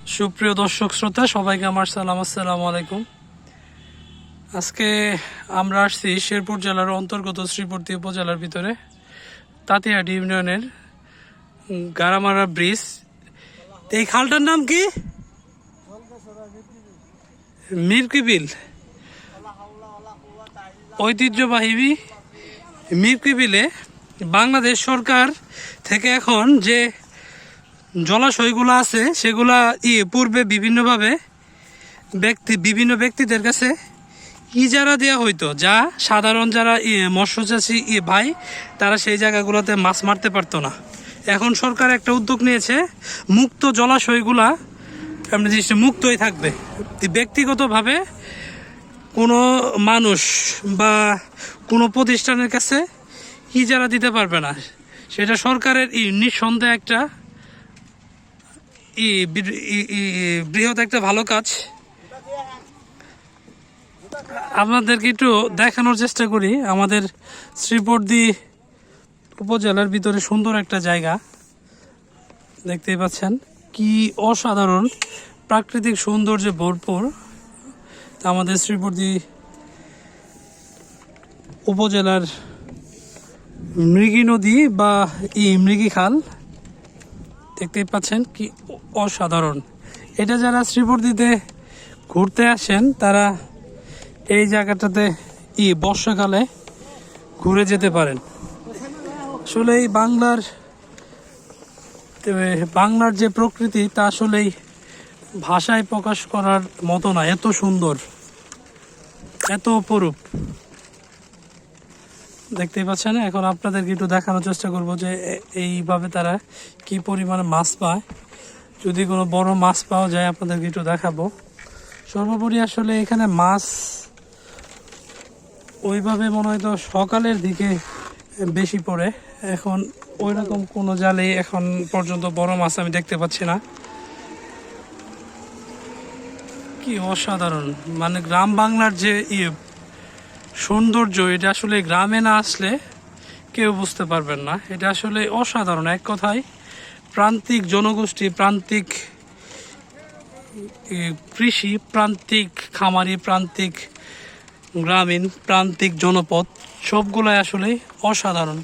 সুপ্রিয় দর্শক শ্রোতা সবাইকে আমার সালাম, আসসালামু আলাইকুম। আজকে আমরা আসছি শেরপুর জেলার অন্তর্গত শ্রীবর্তী উপজেলার ভিতরে তাঁতিহাটি ইউনিয়নের গারামারা ব্রিজ। এই খালটার নাম কি? মিরকিবিল। ঐতিহ্যবাহী মিরকিবিলে বাংলাদেশ সরকার থেকে এখন যে জলাশয়গুলো আছে সেগুলা পূর্বে বিভিন্নভাবে বিভিন্ন ব্যক্তিদের কাছে ইজারা দেওয়া হইতো, যা সাধারণ যারা মৎস্যচাষী ভাই তারা সেই জায়গাগুলোতে মাছ মারতে পারতো না। এখন সরকার একটা উদ্যোগ নিয়েছে, মুক্ত জলাশয়গুলা মুক্তই থাকবে। ব্যক্তিগতভাবে কোনো মানুষ বা কোনো প্রতিষ্ঠানের কাছে ইজারা দিতে পারবে না। সেটা সরকারের নিঃসন্দেহে একটা বৃহৎ একটা ভালো কাজ। আপনাদেরকে একটু দেখানোর চেষ্টা করি। আমাদের শ্রীবর্তী উপজেলার ভিতরে সুন্দর একটা জায়গা দেখতেই পাচ্ছেন, কি অসাধারণ প্রাকৃতিক সৌন্দর্যে ভরপুর আমাদের শ্রীবর্তী উপজেলার মৃগী নদী বা মৃগী খাল দেখতেই পাচ্ছেন, কি অসাধারণ। এটা যারা শ্রীবর্তীতে ঘুরতে আসেন তারা এই জায়গাটাতে বর্ষাকালে ঘুরে যেতে পারেন। আসলে এই বাংলার যে প্রকৃতি তা আসলেই ভাষায় প্রকাশ করার মতো না। এত সুন্দর, এত অপরূপ দেখতেই পাচ্ছেন। এখন আপনাদেরকে একটু দেখানোর চেষ্টা করব যে এইভাবে তারা কি পরিমাণে মাছ পায়। যদি কোনো বড় মাছ পাওয়া যায় আপনাদেরকে একটু দেখাবো। সর্বোপরি আসলে এখানে মাছ ওইভাবে মনে হয় তো সকালের দিকে বেশি পড়ে। এখন ওই রকম কোনো জালে এখন পর্যন্ত বড় মাছ আমি দেখতে পাচ্ছি না। কি অসাধারণ, মানে গ্রাম বাংলার যে সৌন্দর্য, এটা আসলে গ্রামে না আসলে কেউ বুঝতে পারবেন না। এটা আসলে অসাধারণ। এক কথায় প্রান্তিক জনগোষ্ঠী, প্রান্তিক কৃষি, প্রান্তিক খামারি, প্রান্তিক গ্রামীণ, প্রান্তিক জনপদ সবগুলাই আসলে অসাধারণ।